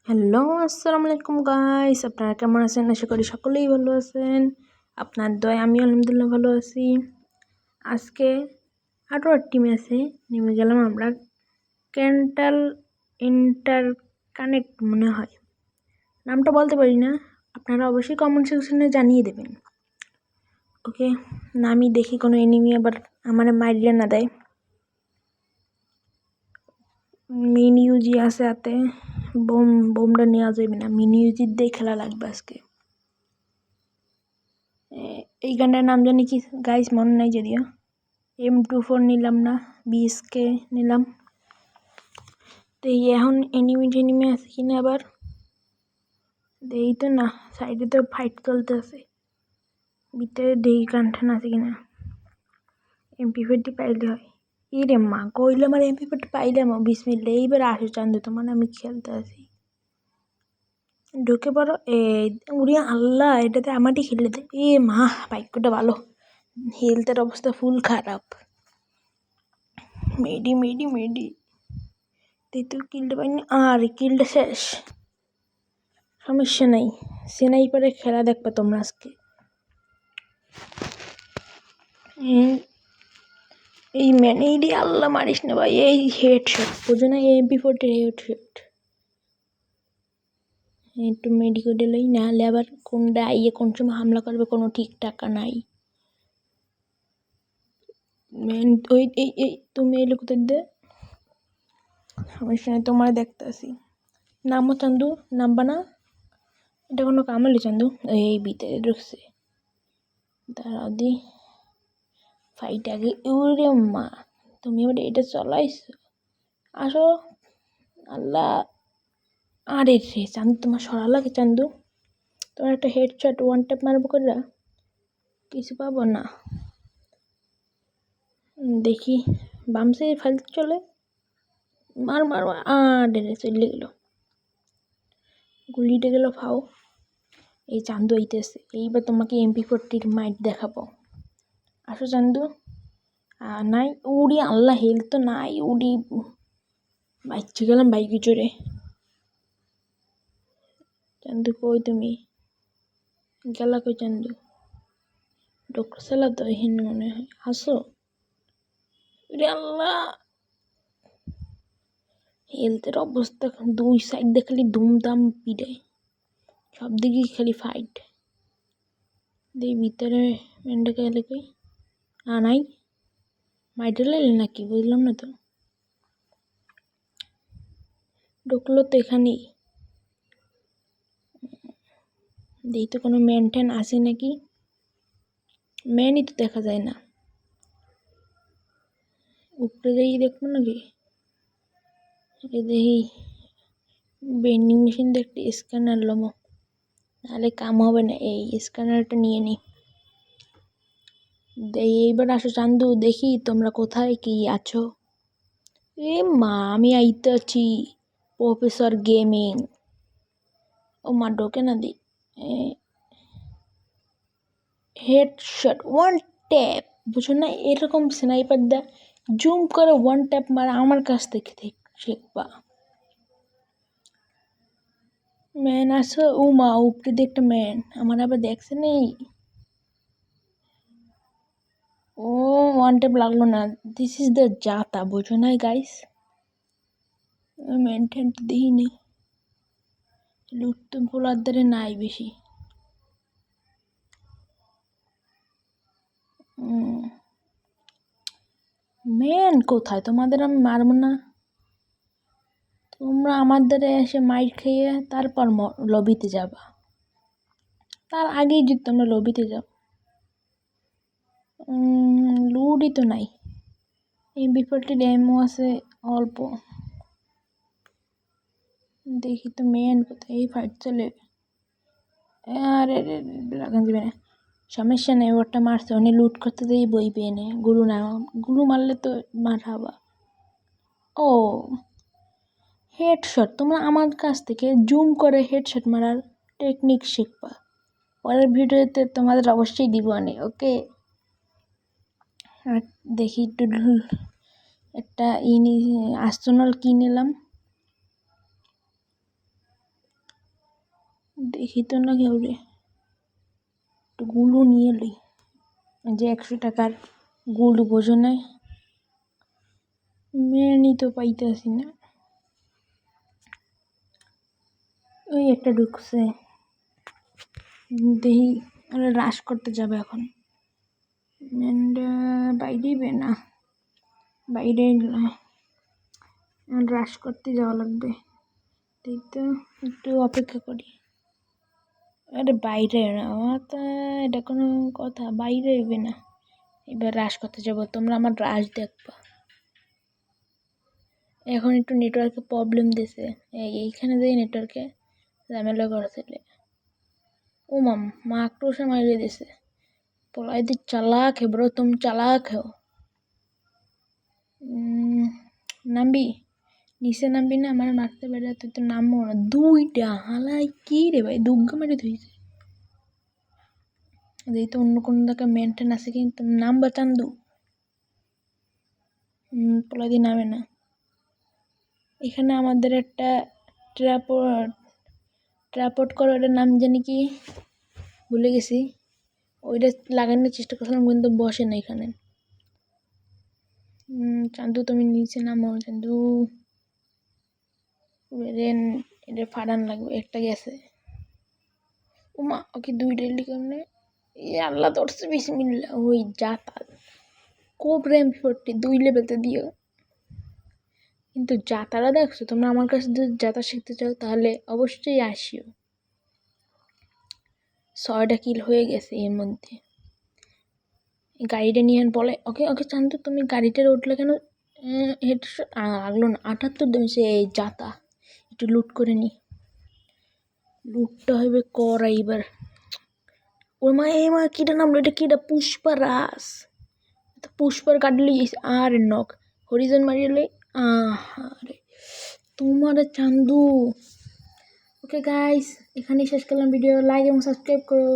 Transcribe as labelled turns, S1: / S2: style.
S1: Hello, আসসালামু আলাইকুম guys. আপনারা কেমন আছেন? আশা করি সকলেই ভালো আছেন। আপনার দয়ায় আমি আলহামদুলিল্লাহ ভালো আছি। আজকে আরও একটি ম্যাচে নেমে গেলাম আমরা। ক্যান্টাল ইন্টার কানেক্ট মনে হয়, নামটা বলতে পারি না। আপনারা অবশ্যই কমেন্ট সেকশনে জানিয়ে দেবেন। ওকে, না আমি দেখি কোনো এনিমি আবার আমার মাইরিয়া না দেয়। মিনি ইউজি আছে হাতে, বোমটা নেওয়া যাবে না। মিনি ইউজির দিয়ে খেলা লাগবে আজকে। এই গানটার নাম জানি কি গাইস, মনে নাই যদিও। M24 নিলাম না, BSK নিলাম। তো এখন এনিমি আছে কিনা আবার দেই তো না। সাইডে তো ফাইট চলতে আছে, ভিতরে দেই কান্ঠান আছে কিনা। MP40 পাইলে হয়। রে মা, কইলে আমার MP40 পাইলাম। বিসমিল্লাহ, এইবার আসো চান্দু, তোমার আমি খেলতে আছি। ঢুকে পড়ো। উড়ি আল্লাহ, এটাতে আমারই খেলে দে। মা, বাইকটা ভালো। হেলথের অবস্থা ফুল খারাপ। মেডি তুই কিলটা পাইনি, আর কিলটা শেষ। সমস্যা নাই, স্নাইপারে খেলা দেখবে তোমরা আজকে। এই ম্যান, এই রে আল্লাহ, মারিস না ভাই। এই হেডশট বুঝো না, MP40 হেডশট। একটু মেডিকেলেই না হলে আবার কোনটা কোন সময় হামলা করবে কোনো ঠিক টাকা নাই। ম্যান ওই এই তুমি এলো কোথায় দে। সমস্যা নেই, তোমার দেখতে আসি। নামও চান্দু, নামবা না। এটা কোনো কাম হলো চান্দু? এই ভিতরে ঢুকছে, দাঁড়াও দি ফাইট আগে। উরে মা, তুমি এবার এটা চলাইছো, আসো। আল্লাহ, আরে রে চান্দু, তোমার সরা লাগে চান্দু। তোমার একটা হেডশট ওয়ান ট্যাপ মারবো করে কিছু পাবো না। দেখি বামসে ফাইলতে চলে। মার মার মার, আরে রে চলে গেল, গুলিটা গেল ফাও। এই চান্দু আইতেছে, এইবার তোমাকে MP40 মাইট দেখাবো। আসো চান্দু। নাই, উড়ি আল্লাহ, হেল তো নাই। উড়ি বাইচ্ছে গেলাম বাইকে চড়ে। চান্দু কই তুমি? গেলা কই চান্দু? ডক্টর সালা তো এখানে মনে হয়। আসো। রে আল্লাহ, হেলথের অবস্থা দুই সাইড দিয়ে খালি দুমদাম পিড়ে, সব দিকে খালি ফাইট। দিয়ে ভিতরে মেন্ডাকে এলে কই? নাই, মাইটেল এলে নাকি বুঝলাম না তো। ঢুকলো তো এখানেই। দেখি তো কোনো মেনটেন আছে নাকি। ম্যানই তো দেখা যায় না। উপরে যাই দেখবো নাকি। দেখি বেন্ডিং মেশিন দিয়ে একটা স্ক্যানার লমো, নাহলে কাম হবে না। এই স্ক্যানারটা নিয়ে নিই। এইবার আসো চান্দু, দেখি তোমরা কোথায় কি আছো। মা, আমি আইতে আছি। Professor gaming. ও মা, ঢোকে না দি। হেডশট ওয়ান ট্যাপ, বুঝো না? এরকম স্নাইপার দা জুম করে ওয়ান ট্যাপ মারা আমার কাছ থেকে শিখবা। ম্যান আসো। ও মা, উপরে দিয়ে একটা ম্যান আমার আবার দেখছে নেই। ও, ওয়ান ট্যাপ লাগলো না। দিস ইজ দ্য জাতা, বুঝো না গাইস? মেনটেন তো দিই নেই। লুট তো ভোলার ধারে নাই বেশি। মেন কোথায়? তোমাদের আমি মারবো না। তোমরা আমার ধারে এসে মাইর খেয়ে তারপর লবিতে যাবা। তার আগেই যদি তোমরা লবিতে যাও। লুটই তো নাই। MP40 ড্যামও আছে অল্প। দেখি তো মেন কোথায়। এই ফাইট চলে। আরে লাগান যাবে না, সমস্যা নেই। ওটা মারছে, উনি লুট করতে দিয়ে বই পেয়ে নে। গুলু না, গুলু মারলে তো মার হাবা। ও, হেডশট। তোমরা আমার কাছ থেকে জুম করে হেডশট মারার টেকনিক শিখবা। পরের ভিডিওতে তোমাদের অবশ্যই দিব আমি। ওকে, আর দেখি একটু একটা আর্সেনাল কি নিলাম। দেখি তো না কেউ রে, একটু গুলু নিয়ে লই, যে 100 টাকার গুলু বোঝো নাই, মেনই তো পাইতেছি না। ওই একটা ঢুকছে, দেখি ওরা রাশ করতে যাবে এখন। বাইরে না, বাইরে রাশ করতে যাওয়া লাগবে, তাই তো একটু অপেক্ষা করি। আরে বাইরে না, আমার তো এটা কোনো কথা, বাইরে হইবে না। এবার রাশ করতে যাবো, তোমরা আমার রাশ দেখবা। এখন একটু নেটওয়ার্কে প্রবলেম দিছে, এইখানে দিয়ে নেটওয়ার্কে ঝামেলা করছিলে। ও মা আক্রোশে মারিয়ে দিছে। পোলাই দি চালাক হে ব্রো, তুমি চালাক हो। নামবি, নিচে নামবি না, আমার মারতে পারে, তুই তো নামবো না। 2টা হালাই কি রে ভাই, দুগ্গা মেরে ধুইছে। এই তো অন্য কোনো জায়গা মেনটেন আছে, কিন্তু নামবা চান্দু। পোলাই দি নামে না। এখানে আমাদের একটা ট্রাপোর্ট করার নাম জানি কি ভুলে গেছি, ওইটা লাগানোর চেষ্টা করছিলাম কিন্তু বসে না এখানে। চান্দু তুমি নিচে নামো, চান্দু এটা ফাড়ান লাগবে, একটা গেছে। উমা ওকে 2টা কেমনে, আল্লাহ ধরছে, বিসমিল্লাহ। ওই যাতা খুব র্যাম 40 2 লেভেলতে দিও। কিন্তু যাতারা দেখছো তোমরা, আমার কাছে যদি যাতা শিখতে চাও তাহলে অবশ্যই আসিও। 6টা কিল হয়ে গেছে এর মধ্যে। গাড়িটা নিয়ে বলে ওকে ওকে চান্দু তুমি গাড়িটা উঠলে কেন, হেডশট লাগলো না। 78 দিয়েছে এই যাতা। একটু লুট করে নি, লুটটা হইবে করা এবার। ওর মা এই মা কিটা নামলো, এটা কিটা পুষ্পারাজ, পুষ্পার কাটলে আর নক হরিজন মারিলে। আরে তোমার চান্দু। ওকে গাইস, এখানেই শেষ করলাম ভিডিও। লাইক এবং সাবস্ক্রাইব করো।